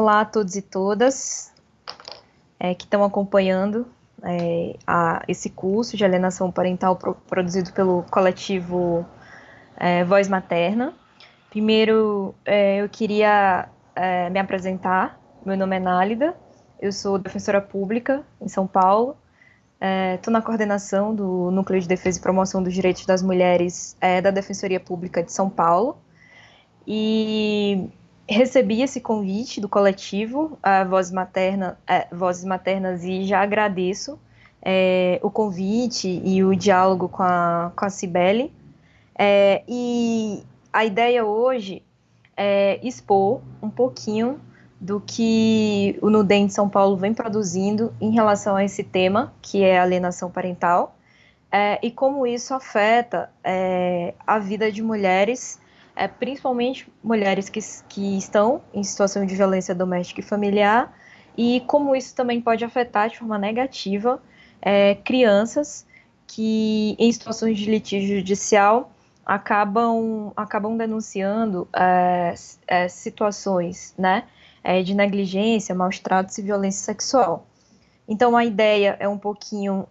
Olá a todos e todas que estão acompanhando esse curso de alienação parental produzido pelo coletivo Voz Materna. Primeiro, eu queria me apresentar. Meu nome é Nálida, eu sou defensora pública em São Paulo. Estou na coordenação do Núcleo de Defesa e Promoção dos Direitos das Mulheres da Defensoria Pública de São Paulo. E recebi esse convite do coletivo Vozes Maternas e já agradeço o convite e o diálogo com a Cibele. E a ideia hoje é expor um pouquinho do que o Nudem de São Paulo vem produzindo em relação a esse tema, que é a alienação parental, e como isso afeta a vida de mulheres, principalmente mulheres que estão em situação de violência doméstica e familiar, e como isso também pode afetar de forma negativa crianças que, em situações de litígio judicial, acabam denunciando situações, né, de negligência, maus tratos e violência sexual. Então, a ideia é um pouquinho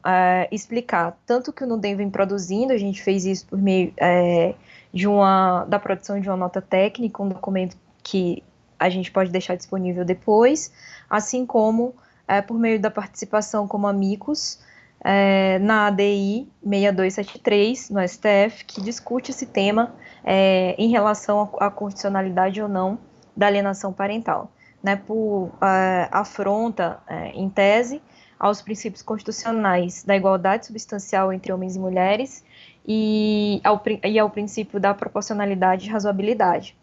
explicar tanto que o Nudem vem produzindo. A gente fez isso por meio da produção de uma nota técnica, um documento que a gente pode deixar disponível depois, assim como por meio da participação como amigos na ADI 6273, no STF, que discute esse tema em relação à constitucionalidade ou não da alienação parental, né, por afronta, em tese, aos princípios constitucionais da igualdade substancial entre homens e mulheres e ao princípio da proporcionalidade e razoabilidade.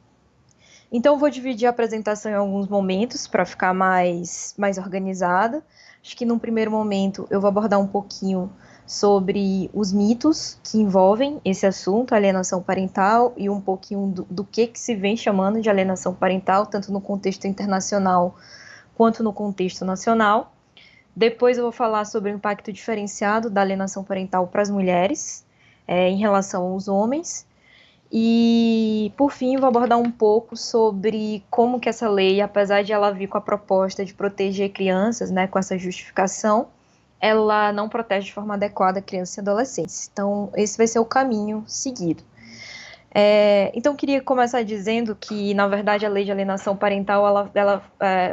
Então, vou dividir a apresentação em alguns momentos para ficar mais organizada. Acho que num primeiro momento eu vou abordar um pouquinho sobre os mitos que envolvem esse assunto, alienação parental, e um pouquinho do que se vem chamando de alienação parental, tanto no contexto internacional quanto no contexto nacional. Depois eu vou falar sobre o impacto diferenciado da alienação parental para as mulheres em relação aos homens. E, por fim, vou abordar um pouco sobre como que essa lei, apesar de ela vir com a proposta de proteger crianças, né, com essa justificação, ela não protege de forma adequada crianças e adolescentes. Então, esse vai ser o caminho seguido. Então, queria começar dizendo que, na verdade, a lei de alienação parental,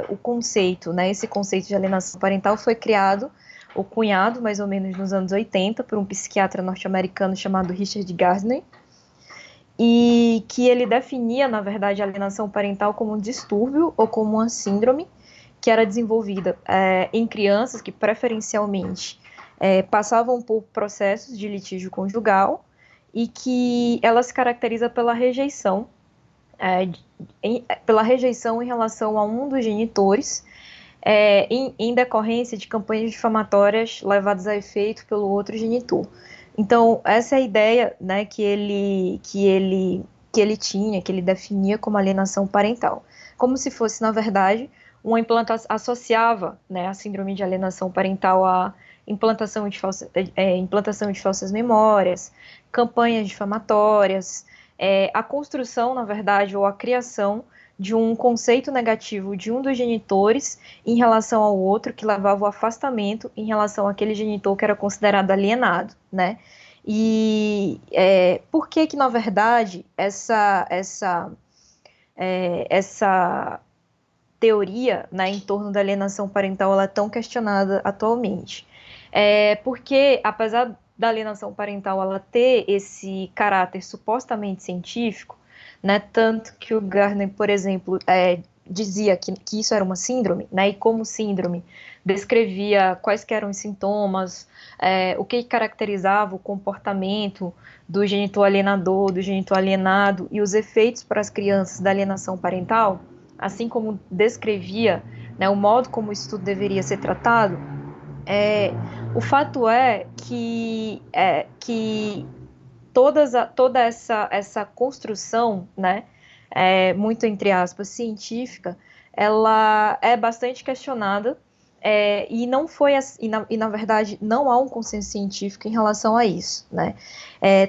o conceito, né, esse conceito de alienação parental foi criado, ou cunhado, mais ou menos nos anos 80, por um psiquiatra norte-americano chamado Richard Gardner, e que ele definia, na verdade, a alienação parental como um distúrbio ou como uma síndrome que era desenvolvida em crianças que preferencialmente passavam por processos de litígio conjugal e que ela se caracteriza pela rejeição em relação a um dos genitores em decorrência de campanhas difamatórias levadas a efeito pelo outro genitor. Então, essa é a ideia, né, que ele tinha, que ele definia como alienação parental. Como se fosse, na verdade, uma implantação, associava, né, a síndrome de alienação parental à implantação de falsas memórias, campanhas difamatórias, a construção, na verdade, ou a criação de um conceito negativo de um dos genitores em relação ao outro, que levava ao afastamento em relação àquele genitor que era considerado alienado, né? E por que que, na verdade, essa teoria, né, em torno da alienação parental ela é tão questionada atualmente? Porque, apesar da alienação parental ela ter esse caráter supostamente científico, né, tanto que o Gardner, por exemplo, dizia que isso era uma síndrome, né, e como síndrome descrevia quais que eram os sintomas, o que caracterizava o comportamento do genitor alienador, do genitor alienado e os efeitos para as crianças da alienação parental, assim como descrevia, né, o modo como isso tudo deveria ser tratado. O fato é que toda essa construção, né, muito entre aspas, científica, ela é bastante questionada e não foi e na verdade não há um consenso científico em relação a isso, né?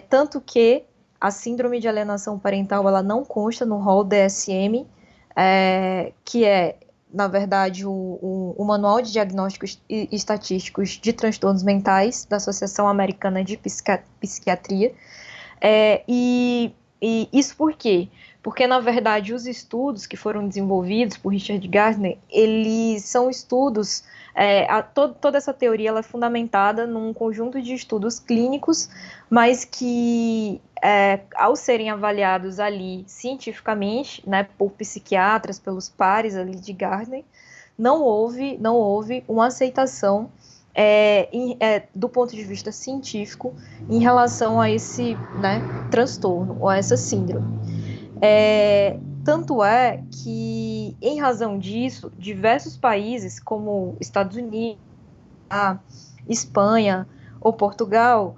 Tanto que a síndrome de alienação parental ela não consta no rol DSM, que é na verdade, o Manual de Diagnósticos e Estatísticos de Transtornos Mentais da Associação Americana de Psiquiatria. E isso por quê? Porque, na verdade, os estudos que foram desenvolvidos por Richard Gardner, eles são estudos, toda essa teoria ela é fundamentada num conjunto de estudos clínicos, mas que, ao serem avaliados ali cientificamente, né, por psiquiatras, pelos pares ali de Gardner, não houve uma aceitação do ponto de vista científico em relação a esse, né, transtorno ou a essa síndrome. Tanto é que, em razão disso, diversos países, como Estados Unidos, a Espanha ou Portugal,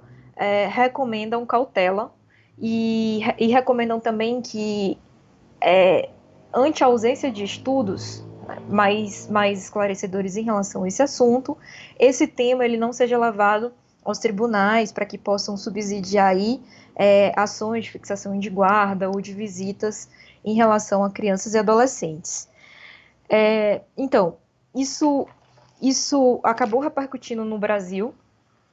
recomendam cautela e recomendam também que, ante a ausência de estudos mais esclarecedores em relação a esse assunto, esse tema ele não seja levado aos tribunais para que possam subsidiar aí ações de fixação de guarda ou de visitas em relação a crianças e adolescentes. Então, isso acabou repercutindo no Brasil,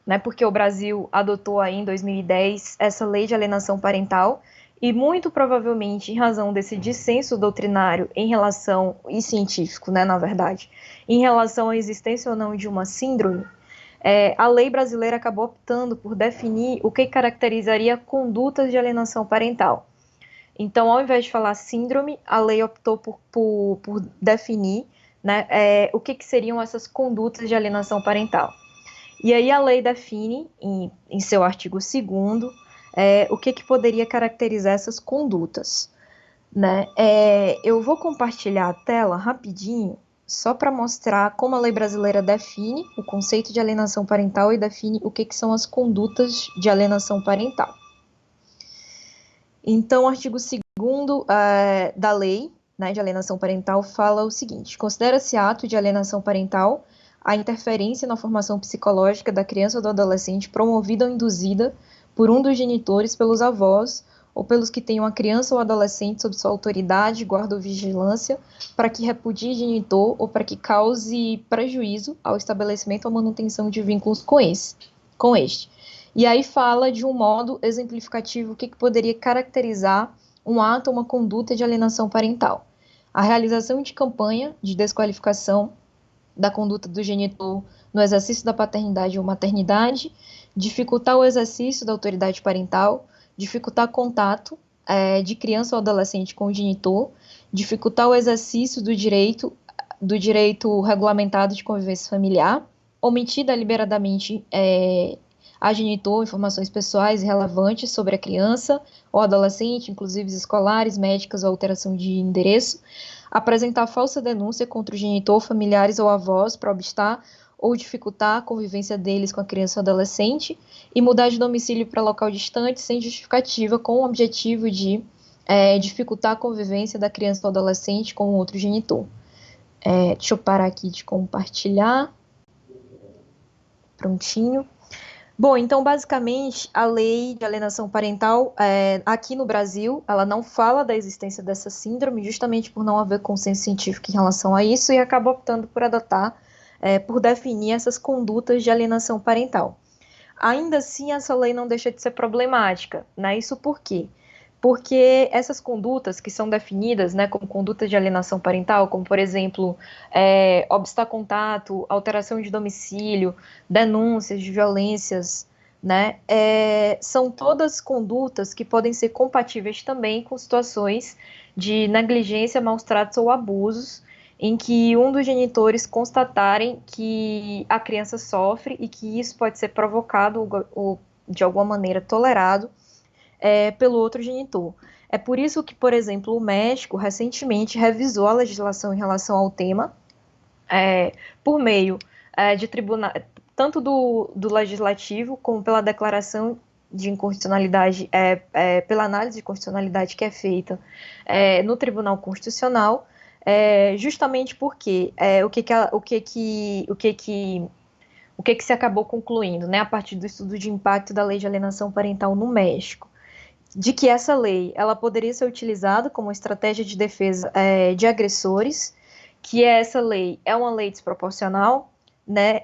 né, porque o Brasil adotou aí em 2010 essa lei de alienação parental, e muito provavelmente em razão desse dissenso doutrinário em relação, e científico, né, na verdade, em relação à existência ou não de uma síndrome, a lei brasileira acabou optando por definir o que caracterizaria condutas de alienação parental. Então, ao invés de falar síndrome, a lei optou por definir, né, o que seriam essas condutas de alienação parental. E aí a lei define, em seu artigo 2º, o que poderia caracterizar essas condutas, né? Eu vou compartilhar a tela rapidinho, só para mostrar como a lei brasileira define o conceito de alienação parental e define o que são as condutas de alienação parental. Então, o artigo 2º da lei, né, de alienação parental fala o seguinte: considera-se ato de alienação parental a interferência na formação psicológica da criança ou do adolescente promovida ou induzida por um dos genitores, pelos avós ou pelos que tenham a criança ou adolescente sob sua autoridade, guarda ou vigilância, para que repudie genitor ou para que cause prejuízo ao estabelecimento ou manutenção de vínculos com este. E aí fala de um modo exemplificativo o que poderia caracterizar um ato ou uma conduta de alienação parental. A realização de campanha de desqualificação da conduta do genitor no exercício da paternidade ou maternidade, dificultar o exercício da autoridade parental, dificultar contato de criança ou adolescente com o genitor, dificultar o exercício do direito regulamentado de convivência familiar, omitir deliberadamente a genitor informações pessoais e relevantes sobre a criança ou adolescente, inclusive escolares, médicas ou alteração de endereço, apresentar falsa denúncia contra o genitor, familiares ou avós para obstar ou dificultar a convivência deles com a criança ou adolescente, e mudar de domicílio para local distante sem justificativa, com o objetivo de dificultar a convivência da criança ou adolescente com o outro genitor. Deixa eu parar aqui de compartilhar. Prontinho. Bom, então, basicamente, a lei de alienação parental, aqui no Brasil, ela não fala da existência dessa síndrome, justamente por não haver consenso científico em relação a isso, e acaba optando por adotar, por definir essas condutas de alienação parental. Ainda assim, essa lei não deixa de ser problemática, né? Isso por quê? Porque essas condutas que são definidas, né, como condutas de alienação parental, como, por exemplo, obstar contato, alteração de domicílio, denúncias de violências, né, são todas condutas que podem ser compatíveis também com situações de negligência, maus tratos ou abusos, em que um dos genitores constatarem que a criança sofre e que isso pode ser provocado ou de alguma maneira tolerado pelo outro genitor. É por isso que, por exemplo, o México recentemente revisou a legislação em relação ao tema, por meio de tribunal, tanto do legislativo como pela declaração de inconstitucionalidade, pela análise de constitucionalidade que é feita no Tribunal Constitucional, justamente porque o que se acabou concluindo, né, a partir do estudo de impacto da lei de alienação parental no México, de que essa lei ela poderia ser utilizada como estratégia de defesa de agressores que essa lei é uma lei desproporcional, né?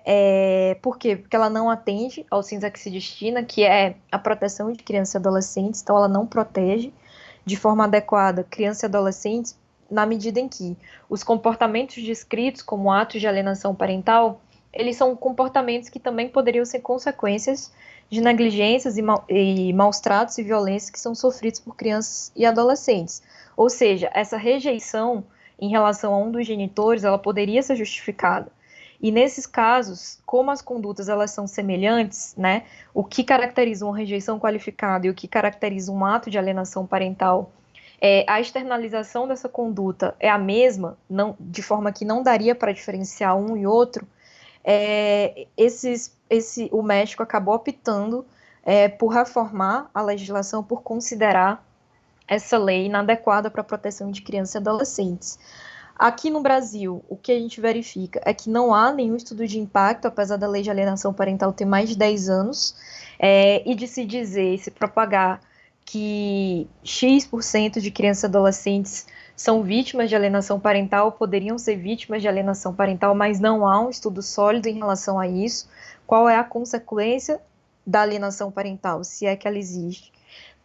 Por quê? Porque ela não atende aos fins a que se destina, que é a proteção de crianças e adolescentes, então ela não protege de forma adequada crianças e adolescentes, na medida em que os comportamentos descritos como atos de alienação parental, eles são comportamentos que também poderiam ser consequências de negligências e maus tratos e violências que são sofridos por crianças e adolescentes. Ou seja, essa rejeição em relação a um dos genitores, ela poderia ser justificada. E nesses casos, como as condutas elas são semelhantes, né, o que caracteriza uma rejeição qualificada e o que caracteriza um ato de alienação parental, a externalização dessa conduta é a mesma, não, de forma que não daria para diferenciar um e outro, o México acabou optando por reformar a legislação, por considerar essa lei inadequada para a proteção de crianças e adolescentes. Aqui no Brasil, o que a gente verifica é que não há nenhum estudo de impacto, apesar da lei de alienação parental ter mais de 10 anos, e de se dizer, se propagar que X% de crianças e adolescentes são vítimas de alienação parental, poderiam ser vítimas de alienação parental, mas não há um estudo sólido em relação a isso. Qual é a consequência da alienação parental, se é que ela existe,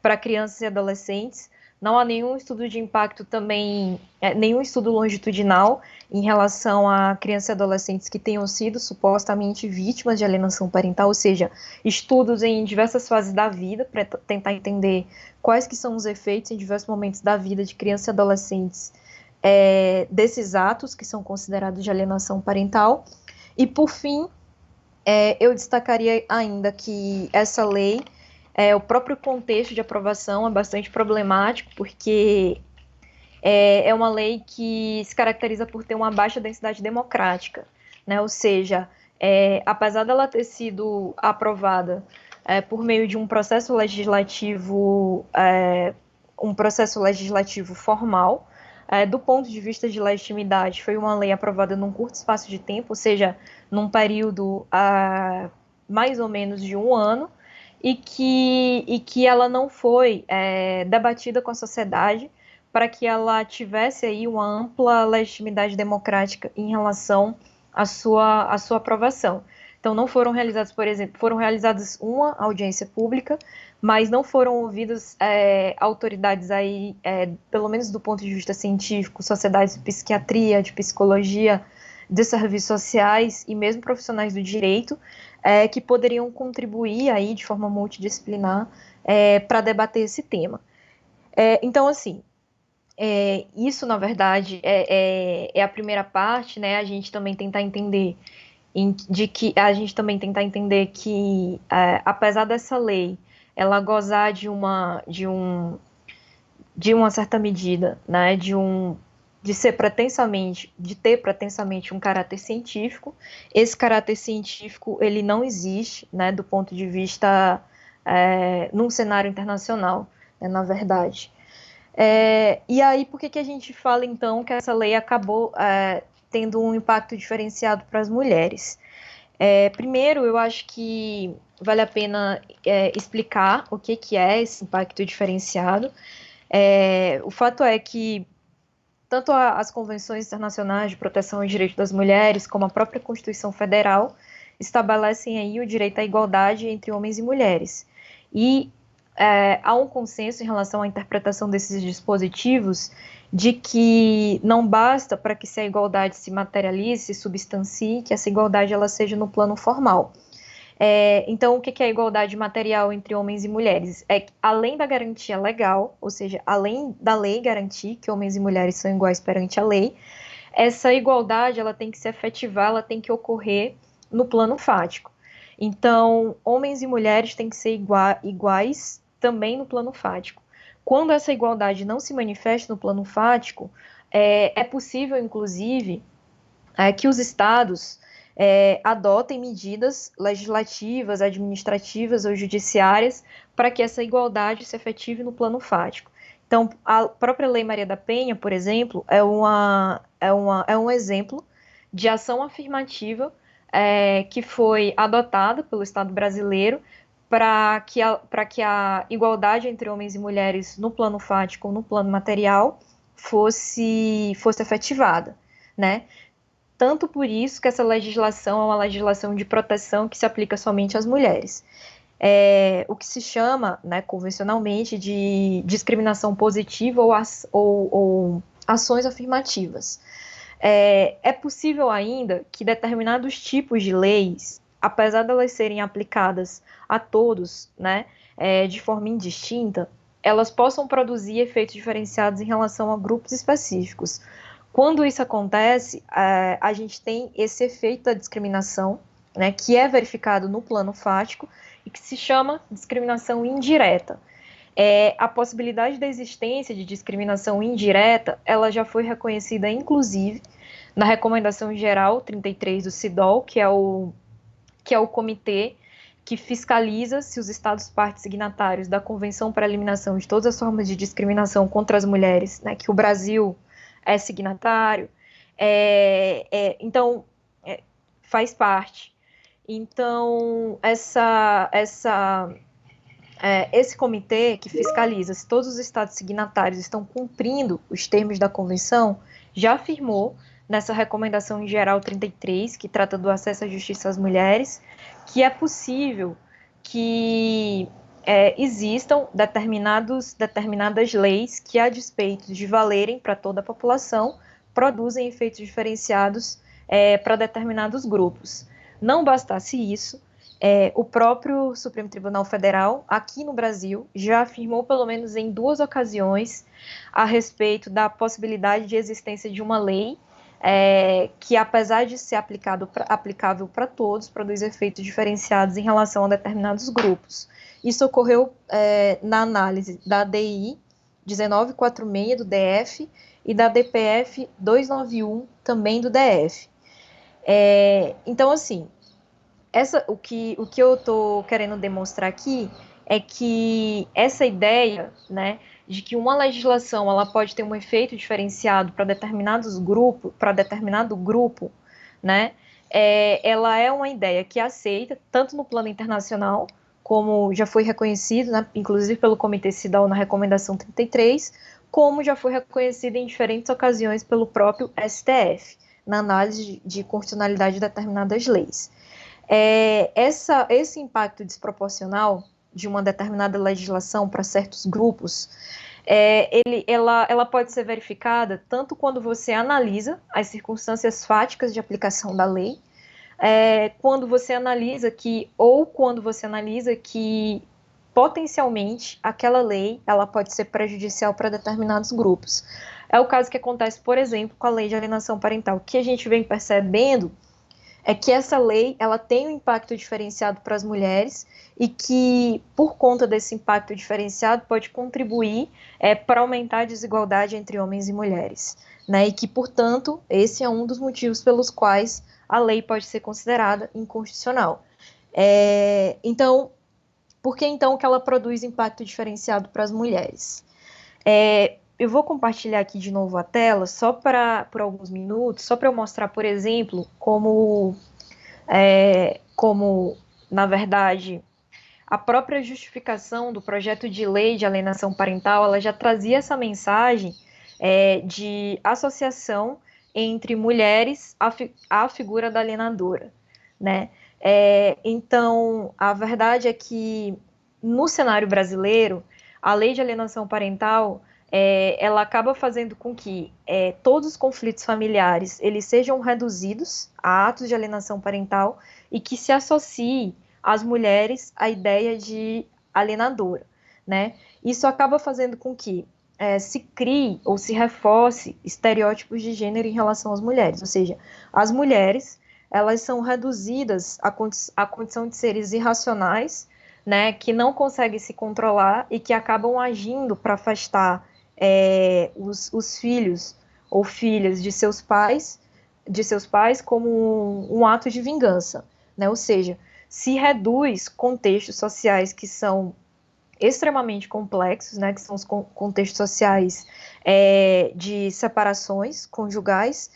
para crianças e adolescentes? Não há nenhum estudo de impacto também, nenhum estudo longitudinal em relação a crianças e adolescentes que tenham sido supostamente vítimas de alienação parental, ou seja, estudos em diversas fases da vida para tentar entender quais que são os efeitos em diversos momentos da vida de crianças e adolescentes desses atos que são considerados de alienação parental. E, por fim, eu destacaria ainda que essa lei, o próprio contexto de aprovação é bastante problemático, porque é uma lei que se caracteriza por ter uma baixa densidade democrática, né? Ou seja, apesar dela ter sido aprovada por meio de um processo legislativo formal, do ponto de vista de legitimidade, foi uma lei aprovada num curto espaço de tempo, ou seja, num período mais ou menos de um ano, e que ela não foi debatida com a sociedade para que ela tivesse aí uma ampla legitimidade democrática em relação à sua aprovação. Então, não foram realizadas, por exemplo, foram realizadas uma audiência pública, mas não foram ouvidas autoridades aí, pelo menos do ponto de vista científico, sociedades de psiquiatria, de psicologia, de serviços sociais e mesmo profissionais do direito, que poderiam contribuir aí de forma multidisciplinar para debater esse tema. Então, assim, isso, na verdade, é a primeira parte, né? A gente também tentar entender que, apesar dessa lei ela gozar de uma certa medida, né, de ter pretensamente um caráter científico, esse caráter científico ele não existe, né, do ponto de vista num cenário internacional, né, na verdade. E aí, por que a gente fala, então, que essa lei acabou tendo um impacto diferenciado para as mulheres? Primeiro, eu acho que vale a pena explicar o que é esse impacto diferenciado. O fato é que tanto as convenções internacionais de proteção aos direitos das mulheres, como a própria Constituição Federal, estabelecem aí o direito à igualdade entre homens e mulheres. E há um consenso em relação à interpretação desses dispositivos de que não basta para que a igualdade se materialize, se substancie, que essa igualdade ela seja no plano formal. Então, o que é a igualdade material entre homens e mulheres? É que, além da garantia legal, ou seja, além da lei garantir que homens e mulheres são iguais perante a lei, essa igualdade ela tem que se efetivar, ela tem que ocorrer no plano fático. Então, homens e mulheres têm que ser iguais também no plano fático. Quando essa igualdade não se manifesta no plano fático, é possível, inclusive, que os estados adotem medidas legislativas, administrativas ou judiciárias para que essa igualdade se efetive no plano fático. Então, a própria Lei Maria da Penha, por exemplo, é um exemplo de ação afirmativa que foi adotada pelo Estado brasileiro para que a igualdade entre homens e mulheres no plano fático ou no plano material fosse efetivada. né? Tanto por isso que essa legislação é uma legislação de proteção que se aplica somente às mulheres. O que se chama, né, convencionalmente, de discriminação positiva ou ações afirmativas. É possível ainda que determinados tipos de leis, apesar de elas serem aplicadas a todos, né, de forma indistinta, elas possam produzir efeitos diferenciados em relação a grupos específicos. Quando isso acontece, a gente tem esse efeito da discriminação, né, que é verificado no plano fático e que se chama discriminação indireta. A possibilidade da existência de discriminação indireta, ela já foi reconhecida, inclusive, na Recomendação Geral 33 do CIDOL, que é o comitê que fiscaliza se os Estados partes signatários da Convenção para a Eliminação de Todas as Formas de Discriminação contra as Mulheres, né, que o Brasil é signatário, então faz parte. Então, esse comitê que fiscaliza se todos os Estados signatários estão cumprindo os termos da Convenção, já afirmou nessa Recomendação Geral 33, que trata do acesso à justiça às mulheres, que é possível que existam determinadas leis que, a despeito de valerem para toda a população, produzem efeitos diferenciados para determinados grupos. Não bastasse isso, o próprio Supremo Tribunal Federal, aqui no Brasil, já afirmou, pelo menos em 2 ocasiões, a respeito da possibilidade de existência de uma lei que, apesar de ser aplicável para todos, produz efeitos diferenciados em relação a determinados grupos. Isso ocorreu na análise da ADI 1946 do DF e da DPF 291 também do DF. Então, assim, o que eu estou querendo demonstrar aqui é que essa ideia, né, de que uma legislação ela pode ter um efeito diferenciado para determinado grupo, né, ela é uma ideia que é aceita tanto no plano internacional, como já foi reconhecido, né, inclusive pelo Comitê CIDAL na Recomendação 33, como já foi reconhecido em diferentes ocasiões pelo próprio STF, na análise de constitucionalidade de determinadas leis. Esse impacto desproporcional de uma determinada legislação para certos grupos, ela pode ser verificada tanto quando você analisa as circunstâncias fáticas de aplicação da lei, quando você analisa que potencialmente aquela lei ela pode ser prejudicial para determinados grupos. É o caso que acontece, por exemplo, com a lei de alienação parental. O que a gente vem percebendo é que essa lei ela tem um impacto diferenciado para as mulheres e que, por conta desse impacto diferenciado, pode contribuir para aumentar a desigualdade entre homens e mulheres, né? E que, portanto, esse é um dos motivos pelos quais a lei pode ser considerada inconstitucional. Então, por que então que ela produz impacto diferenciado para as mulheres? Eu vou compartilhar aqui de novo a tela, só por alguns minutos, só para eu mostrar, por exemplo, como, na verdade, a própria justificação do projeto de lei de alienação parental, ela já trazia essa mensagem de associação entre mulheres à figura da alienadora, né? Então, a verdade é que, no cenário brasileiro, a lei de alienação parental ela acaba fazendo com que todos os conflitos familiares eles sejam reduzidos a atos de alienação parental e que se associe às mulheres a ideia de alienadora, né? Isso acaba fazendo com que se crie ou se reforce estereótipos de gênero em relação às mulheres, ou seja, as mulheres elas são reduzidas à condição de seres irracionais, né, que não conseguem se controlar e que acabam agindo para afastar os filhos ou filhas de seus pais como um ato de vingança, né? Ou seja, se reduz contextos sociais que são extremamente complexos, né? Que são os contextos sociais de separações conjugais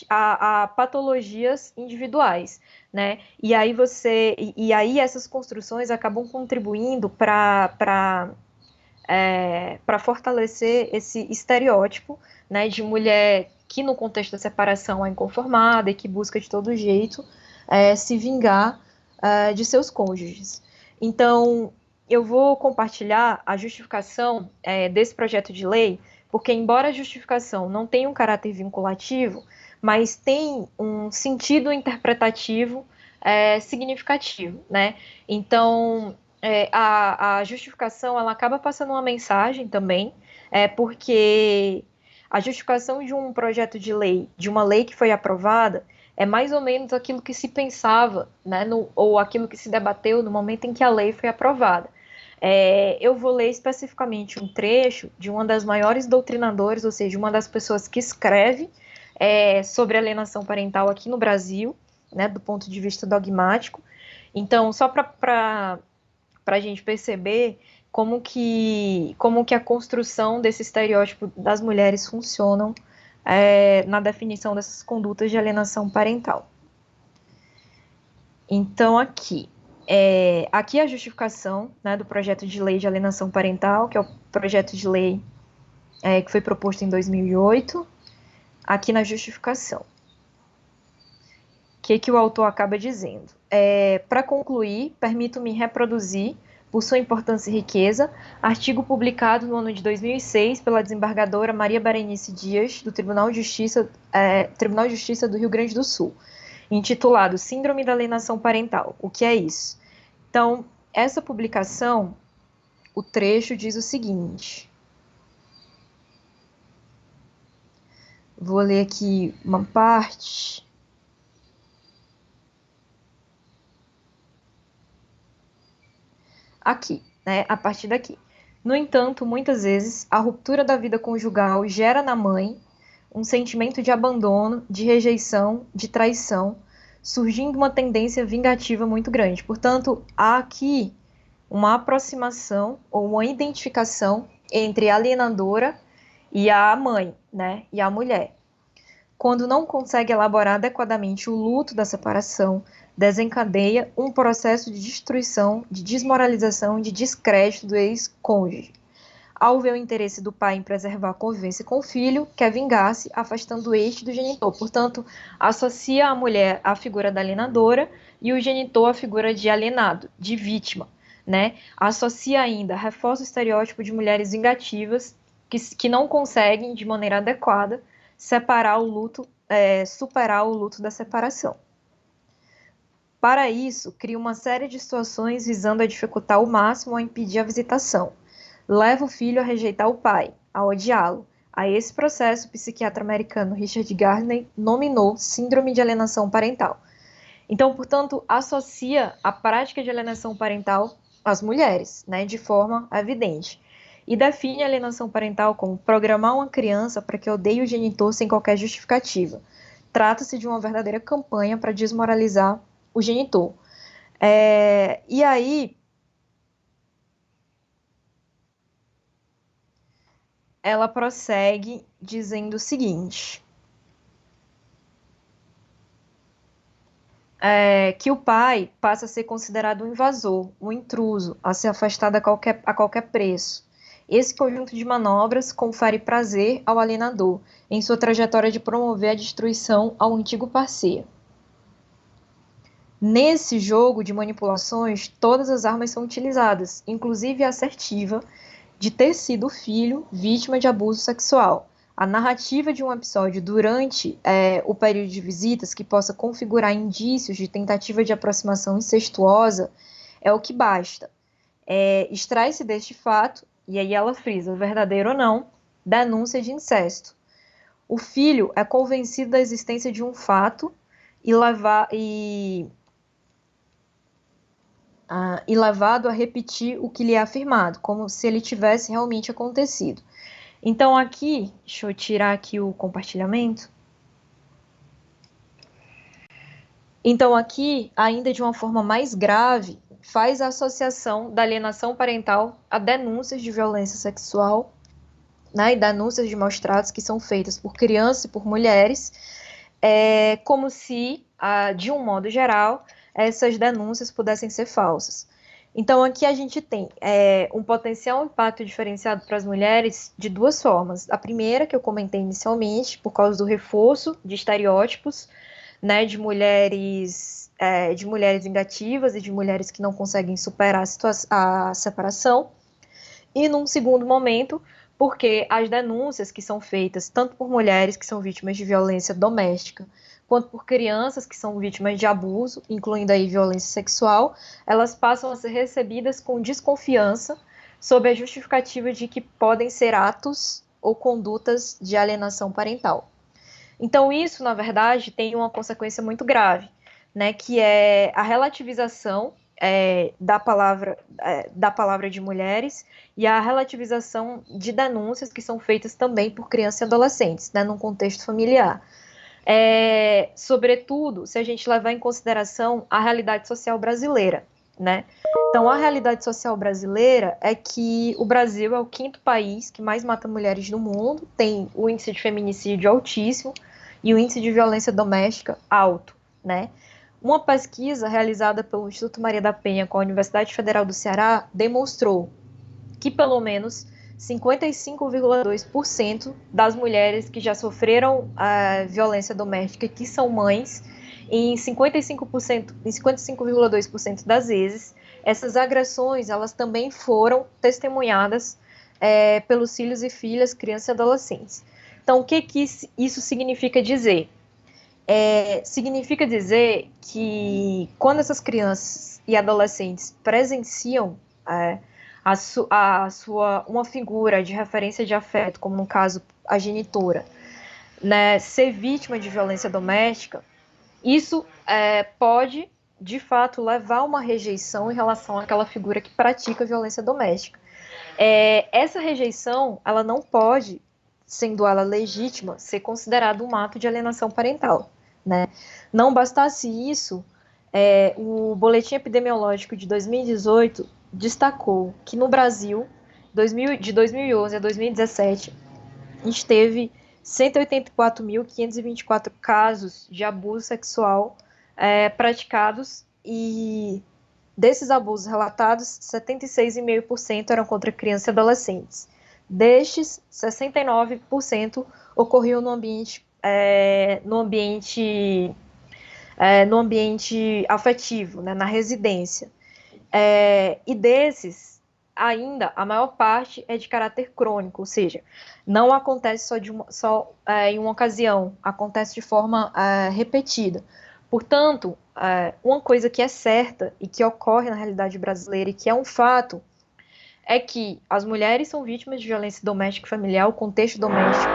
a patologias individuais, né? E aí essas construções acabam contribuindo para fortalecer esse estereótipo, né, de mulher que no contexto da separação é inconformada e que busca de todo jeito se vingar de seus cônjuges. Então, eu vou compartilhar a justificação desse projeto de lei, porque embora a justificação não tenha um caráter vinculativo, mas tem um sentido interpretativo significativo, né? Então, a justificação, ela acaba passando uma mensagem também, porque a justificação de um projeto de lei, de uma lei que foi aprovada, é mais ou menos aquilo que se pensava, né, ou aquilo que se debateu no momento em que a lei foi aprovada. Eu vou ler especificamente um trecho de uma das maiores doutrinadoras, ou seja, uma das pessoas que escreve sobre alienação parental aqui no Brasil, né, do ponto de vista dogmático. Então, só para a gente perceber como que a construção desse estereótipo das mulheres funcionam na definição dessas condutas de alienação parental. Então, aqui a justificação, né, do projeto de lei de alienação parental, que é o projeto de lei que foi proposto em 2008, aqui na justificação. O que o autor acaba dizendo? Para concluir, permito-me reproduzir, por sua importância e riqueza, artigo publicado no ano de 2006 pela desembargadora Maria Berenice Dias, do Tribunal de Justiça do Rio Grande do Sul, intitulado Síndrome da Alienação Parental. O que é isso? Então, essa publicação, o trecho diz o seguinte. Vou ler aqui uma parte. Aqui, né, a partir daqui. No entanto, muitas vezes, a ruptura da vida conjugal gera na mãe um sentimento de abandono, de rejeição, de traição, surgindo uma tendência vingativa muito grande. Portanto, há aqui uma aproximação ou uma identificação entre a alienadora e a mãe, né, e a mulher. Quando não consegue elaborar adequadamente o luto da separação, desencadeia um processo de destruição, de desmoralização e de descrédito do ex-cônjuge. Ao ver o interesse do pai em preservar a convivência com o filho, quer vingar-se, afastando este do genitor. Portanto, associa a mulher à figura da alienadora e o genitor à figura de alienado, de vítima, né? Associa ainda, reforça o estereótipo de mulheres vingativas que não conseguem, de maneira adequada, superar o luto da separação. Para isso, cria uma série de situações visando a dificultar ao máximo ou a impedir a visitação. Leva o filho a rejeitar o pai, a odiá-lo. A esse processo, o psiquiatra americano Richard Gardner nominou síndrome de alienação parental. Então, portanto, associa a prática de alienação parental às mulheres, né, de forma evidente. E define a alienação parental como programar uma criança para que odeie o genitor sem qualquer justificativa. Trata-se de uma verdadeira campanha para desmoralizar o genitor. E aí, ela prossegue dizendo o seguinte, que o pai passa a ser considerado um invasor, um intruso, a ser afastado a qualquer preço. Esse conjunto de manobras confere prazer ao alienador, em sua trajetória de promover a destruição ao antigo parceiro. Nesse jogo de manipulações, todas as armas são utilizadas, inclusive a assertiva de ter sido o filho vítima de abuso sexual. A narrativa de um episódio durante o período de visitas que possa configurar indícios de tentativa de aproximação incestuosa é o que basta. Extrai-se deste fato, e aí ela frisa, verdadeiro ou não, denúncia de incesto. O filho é convencido da existência de um fato e levado a repetir o que lhe é afirmado, como se ele tivesse realmente acontecido. Então aqui, deixa eu tirar aqui o compartilhamento. Então aqui, ainda de uma forma mais grave, faz a associação da alienação parental a denúncias de violência sexual, né, e denúncias de maus-tratos que são feitas por crianças e por mulheres, como se, de um modo geral, essas denúncias pudessem ser falsas. Então, aqui a gente tem um potencial impacto diferenciado para as mulheres de duas formas. A primeira, que eu comentei inicialmente, por causa do reforço de estereótipos, né, de mulheres negativas e de mulheres que não conseguem superar a separação. E num segundo momento, porque as denúncias que são feitas tanto por mulheres que são vítimas de violência doméstica, quanto por crianças que são vítimas de abuso, incluindo aí violência sexual, elas passam a ser recebidas com desconfiança sob a justificativa de que podem ser atos ou condutas de alienação parental. Então isso, na verdade, tem uma consequência muito grave, né, que é a relativização da palavra de mulheres e a relativização de denúncias que são feitas também por crianças e adolescentes, né, num contexto familiar. Sobretudo, se a gente levar em consideração a realidade social brasileira, né? Então, a realidade social brasileira é que o Brasil é o 5º país que mais mata mulheres no mundo, tem o índice de feminicídio altíssimo e o índice de violência doméstica alto, né? Uma pesquisa realizada pelo Instituto Maria da Penha com a Universidade Federal do Ceará demonstrou que pelo menos 55,2% das mulheres que já sofreram violência doméstica, que são mães, em 55,2% das vezes, essas agressões elas também foram testemunhadas pelos filhos e filhas, crianças e adolescentes. Então, o que isso significa dizer? Significa dizer que quando essas crianças e adolescentes presenciam uma figura de referência de afeto, como no caso a genitora, né, ser vítima de violência doméstica, isso pode, de fato, levar a uma rejeição em relação àquela figura que pratica violência doméstica. Essa rejeição, ela não pode, sendo ela legítima, ser considerada um ato de alienação parental, né? Não bastasse isso, o Boletim Epidemiológico de 2018 destacou que no Brasil, de 2011 a 2017, a gente teve 184.524 casos de abuso sexual praticados, e desses abusos relatados, 76,5% eram contra crianças e adolescentes. Destes, 69% ocorriam no ambiente afetivo, né, na residência. E desses, ainda, a maior parte é de caráter crônico, ou seja, não acontece só em uma ocasião, acontece de forma repetida. Portanto, uma coisa que é certa e que ocorre na realidade brasileira e que é um fato, é que as mulheres são vítimas de violência doméstica e familiar. O contexto doméstico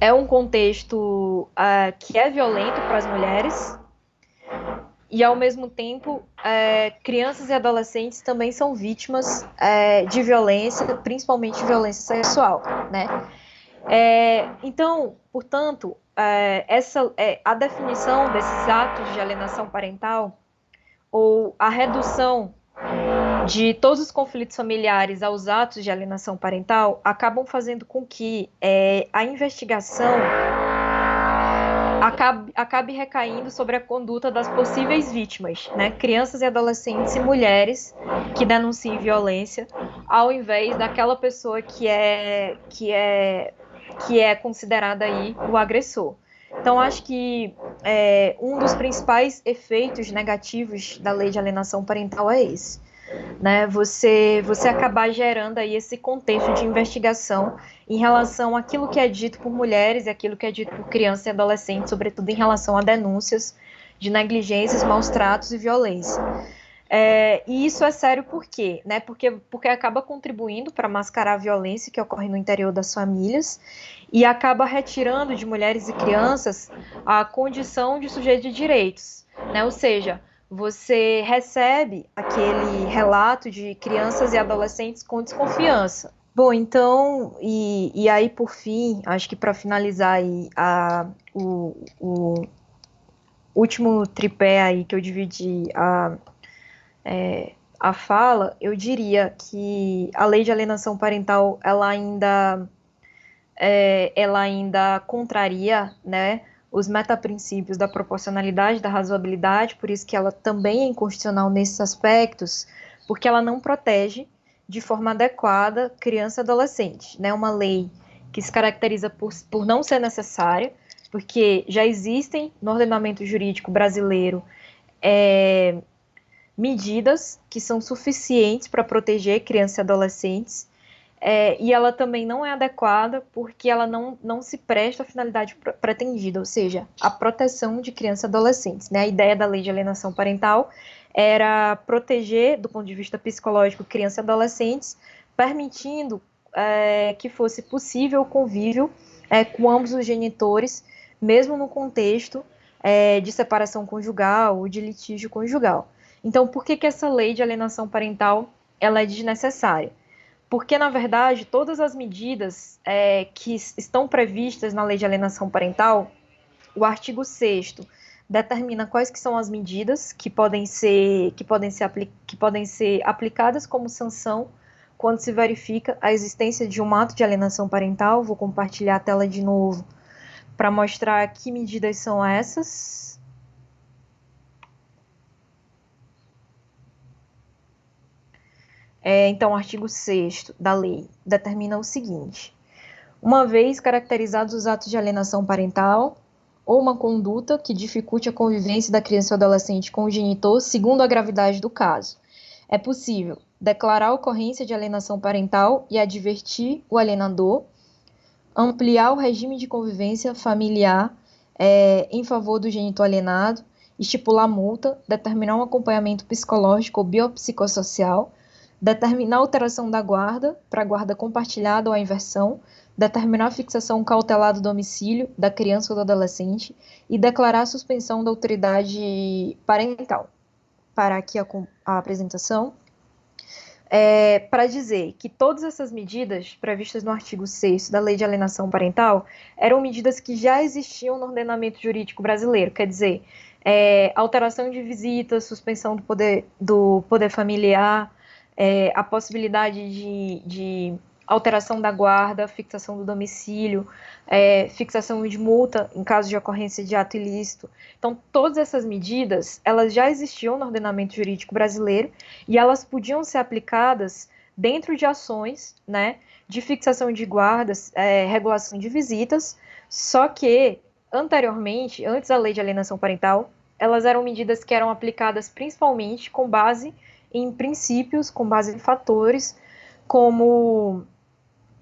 é um contexto que é violento para as mulheres, e ao mesmo tempo crianças e adolescentes também são vítimas de violência, principalmente violência sexual, né? Então, portanto, a definição desses atos de alienação parental, ou a redução de todos os conflitos familiares aos atos de alienação parental, acabam fazendo com que a investigação acabe recaindo sobre a conduta das possíveis vítimas, né? Crianças e adolescentes e mulheres que denunciem violência, ao invés daquela pessoa que é considerada aí o agressor. Então, acho que um dos principais efeitos negativos da lei de alienação parental é esse, né? Você acabar gerando aí esse contexto de investigação em relação àquilo que é dito por mulheres e aquilo que é dito por crianças e adolescentes, sobretudo em relação a denúncias de negligências, maus tratos e violência. E isso é sério por quê? Né? Porque acaba contribuindo para mascarar a violência que ocorre no interior das famílias e acaba retirando de mulheres e crianças a condição de sujeito de direitos, né? Ou seja, você recebe aquele relato de crianças e adolescentes com desconfiança. Bom, então, e aí por fim, acho que para finalizar aí o último tripé aí que eu dividi a fala, eu diria que a lei de alienação parental ela ainda contraria, né, os metaprincípios da proporcionalidade e da razoabilidade, por isso que ela também é inconstitucional nesses aspectos, porque ela não protege de forma adequada criança e adolescente, né? Uma lei que se caracteriza por não ser necessária, porque já existem no ordenamento jurídico brasileiro medidas que são suficientes para proteger crianças e adolescentes, e ela também não é adequada porque ela não se presta à finalidade pretendida, ou seja, a proteção de crianças e adolescentes. Né? A ideia da lei de alienação parental era proteger, do ponto de vista psicológico, crianças e adolescentes, permitindo que fosse possível o convívio com ambos os genitores, mesmo no contexto de separação conjugal ou de litígio conjugal. Então, por que essa lei de alienação parental ela é desnecessária? Porque, na verdade, todas as medidas que estão previstas na lei de alienação parental, o artigo 6º determina quais que são as medidas que podem ser aplicadas como sanção quando se verifica a existência de um ato de alienação parental. Vou compartilhar a tela de novo para mostrar que medidas são essas. Então, o artigo 6º da lei determina o seguinte: uma vez caracterizados os atos de alienação parental ou uma conduta que dificulte a convivência da criança ou adolescente com o genitor, segundo a gravidade do caso, é possível declarar a ocorrência de alienação parental e advertir o alienador, ampliar o regime de convivência familiar em favor do genitor alienado, estipular multa, determinar um acompanhamento psicológico ou biopsicossocial, determinar a alteração da guarda para guarda compartilhada ou a inversão, determinar a fixação cautelar do domicílio da criança ou do adolescente e declarar a suspensão da autoridade parental. Para aqui a apresentação. Para dizer que todas essas medidas previstas no artigo 6º da Lei de Alienação Parental eram medidas que já existiam no ordenamento jurídico brasileiro, quer dizer, alteração de visitas, suspensão do poder familiar, a possibilidade de alteração da guarda, fixação do domicílio, fixação de multa em caso de ocorrência de ato ilícito. Então, todas essas medidas, elas já existiam no ordenamento jurídico brasileiro e elas podiam ser aplicadas dentro de ações, né, de fixação de guardas, regulação de visitas, só que, anteriormente, antes da lei de alienação parental, elas eram medidas que eram aplicadas principalmente com base em princípios, com base em fatores, como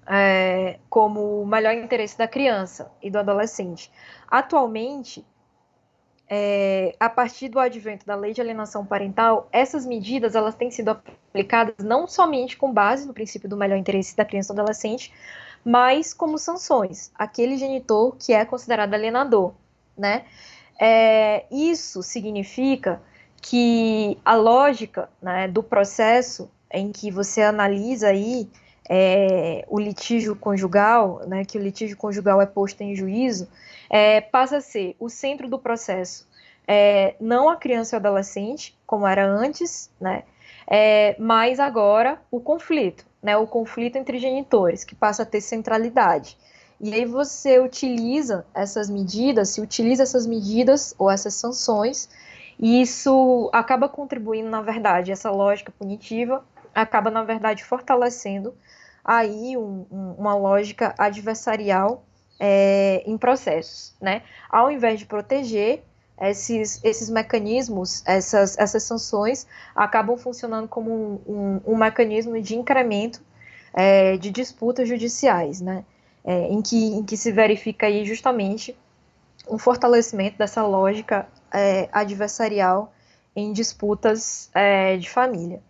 o melhor interesse da criança e do adolescente. Atualmente, a partir do advento da lei de alienação parental, essas medidas elas têm sido aplicadas não somente com base no princípio do melhor interesse da criança e do adolescente, mas como sanções, aquele genitor que é considerado alienador, né? Isso significa que a lógica, né, do processo em que você analisa aí o litígio conjugal, né, que o litígio conjugal é posto em juízo, passa a ser o centro do processo, não a criança e o adolescente, como era antes, né, mas agora o conflito, né, o conflito entre genitores, que passa a ter centralidade. E aí você utiliza essas medidas, ou essas sanções, e isso acaba contribuindo, na verdade, essa lógica punitiva acaba, na verdade, fortalecendo aí uma lógica adversarial em processos, né? Ao invés de proteger, esses mecanismos, essas sanções, acabam funcionando como um mecanismo de incremento de disputas judiciais, né? Em que se verifica aí justamente um fortalecimento dessa lógica adversarial em disputas de família.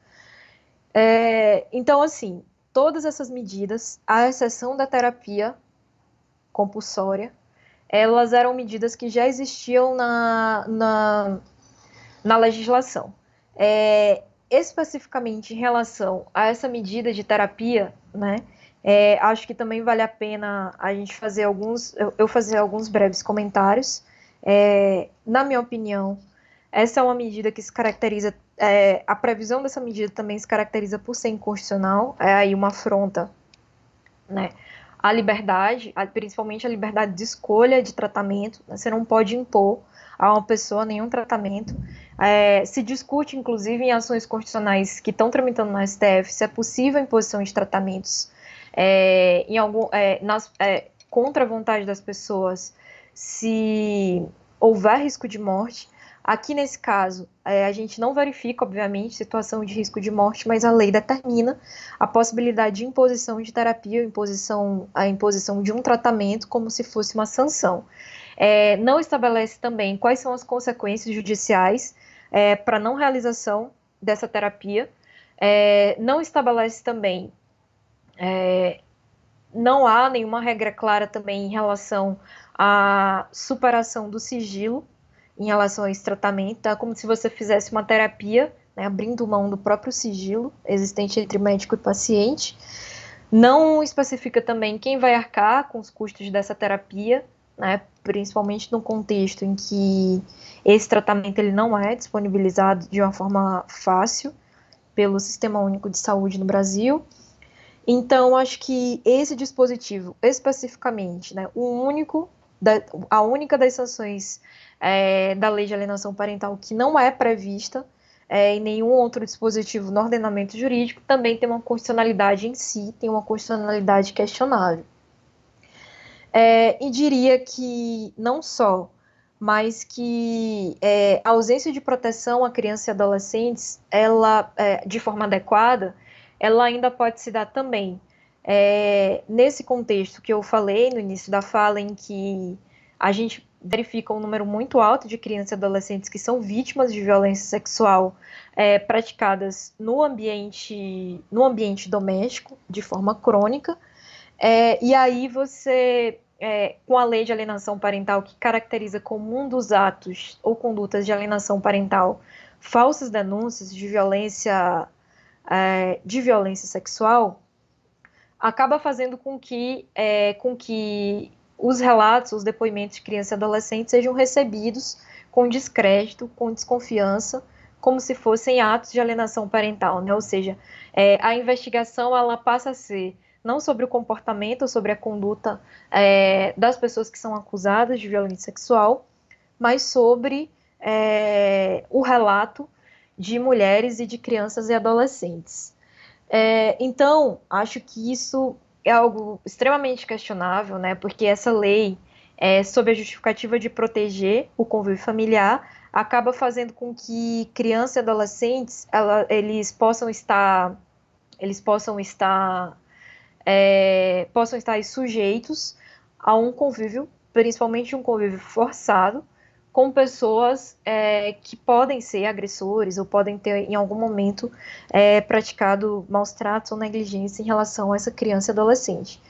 Então, assim, todas essas medidas, à exceção da terapia compulsória, elas eram medidas que já existiam na legislação. Especificamente em relação a essa medida de terapia, né, acho que também vale a pena a gente fazer eu fazer alguns breves comentários. Na minha opinião, essa é uma medida que se caracteriza, a previsão dessa medida também se caracteriza por ser inconstitucional, é aí uma afronta, né, a liberdade, principalmente a liberdade de escolha de tratamento, né? Você não pode impor a uma pessoa nenhum tratamento. Se discute, inclusive, em ações constitucionais que estão tramitando no STF, se é possível a imposição de tratamentos contra a vontade das pessoas, se houver risco de morte. Aqui, nesse caso, a gente não verifica, obviamente, situação de risco de morte, mas a lei determina a possibilidade de imposição de terapia, a imposição de um tratamento como se fosse uma sanção. Não estabelece também quais são as consequências judiciais para não realização dessa terapia. Não estabelece também, não há nenhuma regra clara também em relação à superação do sigilo em relação a esse tratamento, tá? Como se você fizesse uma terapia, né, abrindo mão do próprio sigilo existente entre médico e paciente. Não especifica também quem vai arcar com os custos dessa terapia, né, principalmente no contexto em que esse tratamento ele não é disponibilizado de uma forma fácil pelo Sistema Único de Saúde no Brasil. Então, acho que esse dispositivo, especificamente, né, a única das sanções da lei de alienação parental que não é prevista em nenhum outro dispositivo no ordenamento jurídico, também tem uma constitucionalidade em si, tem uma constitucionalidade questionável. E diria que não só, mas que a ausência de proteção a crianças e adolescentes, ela, de forma adequada, ela ainda pode se dar também nesse contexto que eu falei no início da fala, em que a gente verifica um número muito alto de crianças e adolescentes que são vítimas de violência sexual praticadas no ambiente doméstico, de forma crônica. E aí você, com a lei de alienação parental, que caracteriza como um dos atos ou condutas de alienação parental falsas denúncias de violência sexual, acaba fazendo com que os relatos, os depoimentos de crianças e adolescentes sejam recebidos com descrédito, com desconfiança, como se fossem atos de alienação parental, né? Ou seja, a investigação ela passa a ser não sobre o comportamento ou sobre a conduta das pessoas que são acusadas de violência sexual, mas sobre o relato de mulheres e de crianças e adolescentes. Então, acho que isso é algo extremamente questionável, né? Porque essa lei, sob a justificativa de proteger o convívio familiar, acaba fazendo com que crianças e adolescentes eles possam estar sujeitos a um convívio, principalmente um convívio forçado, com pessoas que podem ser agressores ou podem ter, em algum momento, praticado maus tratos ou negligência em relação a essa criança e adolescente.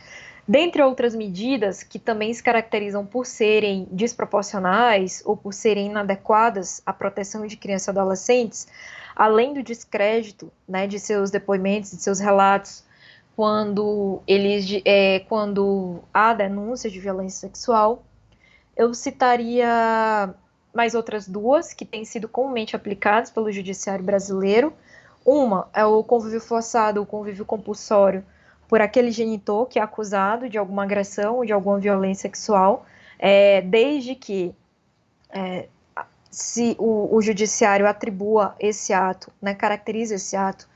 Dentre outras medidas que também se caracterizam por serem desproporcionais ou por serem inadequadas à proteção de crianças e adolescentes, além do descrédito, né, de seus depoimentos, de seus relatos, quando há denúncias de violência sexual, eu citaria mais outras duas que têm sido comumente aplicadas pelo judiciário brasileiro. Uma é o convívio forçado, o convívio compulsório por aquele genitor que é acusado de alguma agressão ou de alguma violência sexual, desde que se o judiciário atribua esse ato, né, caracteriza esse ato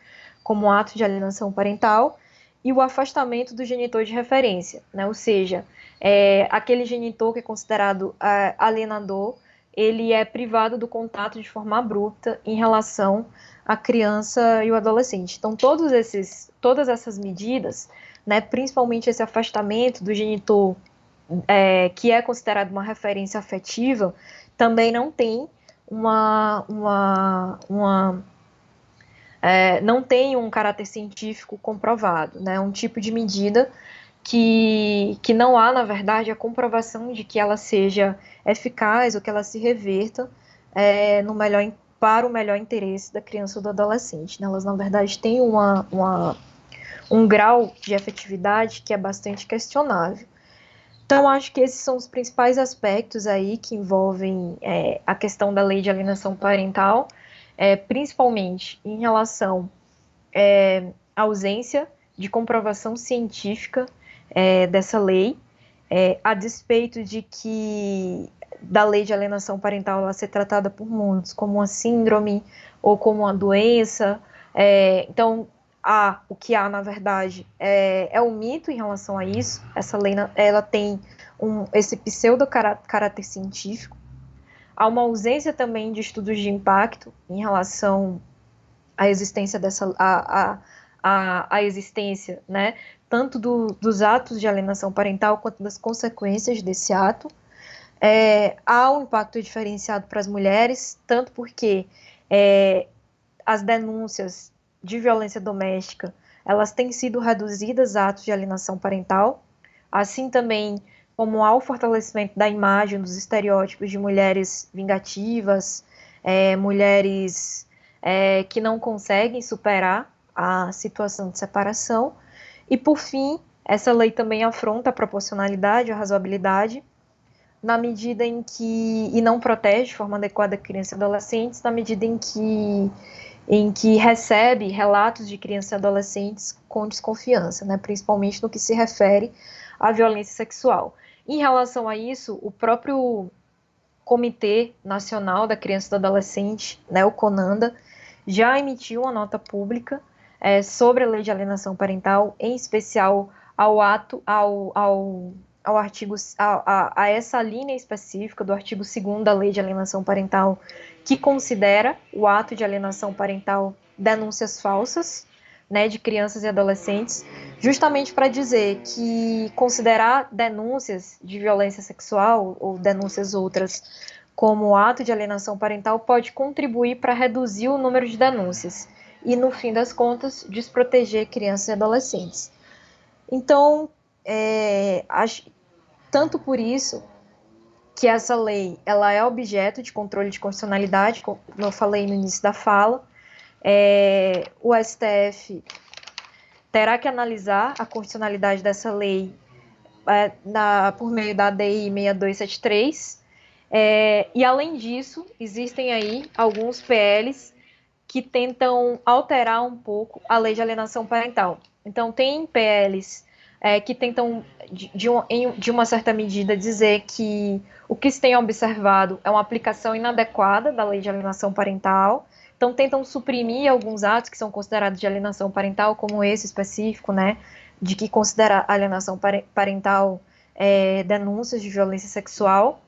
como um ato de alienação parental, e o afastamento do genitor de referência, né? Ou seja, aquele genitor que é considerado alienador, ele é privado do contato de forma abrupta em relação à criança e o adolescente. Então, todas essas medidas, né, principalmente esse afastamento do genitor, que é considerado uma referência afetiva, também não tem não tem um caráter científico comprovado, né? Um tipo de medida que não há, na verdade, a comprovação de que ela seja eficaz ou que ela se reverta para o melhor interesse da criança ou do adolescente, né? Elas, na verdade, têm um grau de efetividade que é bastante questionável. Então, acho que esses são os principais aspectos aí que envolvem a questão da lei de alienação parental, principalmente em relação à ausência de comprovação científica dessa lei, a despeito de que da lei de alienação parental ela ser tratada por muitos como uma síndrome ou como uma doença. Então, o que há, na verdade, é um mito em relação a isso. Essa lei ela tem esse pseudo-caráter científico. Há uma ausência também de estudos de impacto em relação à existência a existência, né, tanto dos atos de alienação parental quanto das consequências desse ato. Há um impacto diferenciado para as mulheres, tanto porque as denúncias de violência doméstica, elas têm sido reduzidas a atos de alienação parental, assim também como há o fortalecimento da imagem, dos estereótipos de mulheres vingativas, mulheres que não conseguem superar a situação de separação. E, por fim, essa lei também afronta a proporcionalidade, a razoabilidade, na medida em que, e não protege de forma adequada crianças e adolescentes, na medida em que recebe relatos de crianças e adolescentes com desconfiança, né, principalmente no que se refere à violência sexual. Em relação a isso, o próprio Comitê Nacional da Criança e do Adolescente, né, o CONANDA, já emitiu uma nota pública sobre a lei de alienação parental, em especial a essa linha específica do artigo 2º da lei de alienação parental, que considera o ato de alienação parental denúncias falsas, né, de crianças e adolescentes, justamente para dizer que considerar denúncias de violência sexual ou denúncias outras como ato de alienação parental pode contribuir para reduzir o número de denúncias e, no fim das contas, desproteger crianças e adolescentes. Então, tanto por isso que essa lei ela é objeto de controle de constitucionalidade, como eu falei no início da fala. O STF terá que analisar a constitucionalidade dessa lei por meio da ADI 6273, e além disso, existem aí alguns PLs que tentam alterar um pouco a lei de alienação parental. Então, tem PLs que tentam, de uma certa medida, dizer que o que se tem observado é uma aplicação inadequada da lei de alienação parental. Então, tentam suprimir alguns atos que são considerados de alienação parental, como esse específico, né, de que considera alienação parental denúncias de violência sexual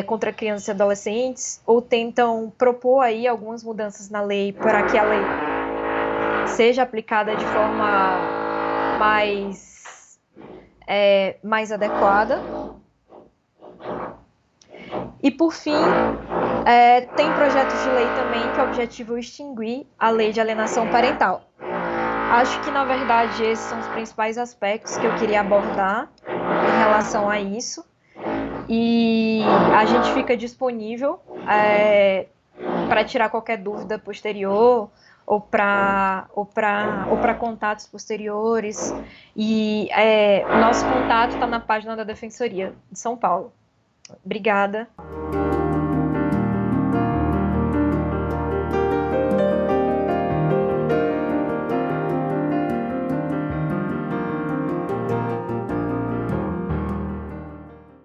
contra crianças e adolescentes, ou tentam propor aí algumas mudanças na lei para que a lei seja aplicada de forma mais adequada. E, por fim, tem projetos de lei também que objetivam extinguir a lei de alienação parental. Acho que, na verdade, esses são os principais aspectos que eu queria abordar em relação a isso. E a gente fica disponível para tirar qualquer dúvida posterior ou para contatos posteriores. E o nosso contato está na página da Defensoria de São Paulo. Obrigada.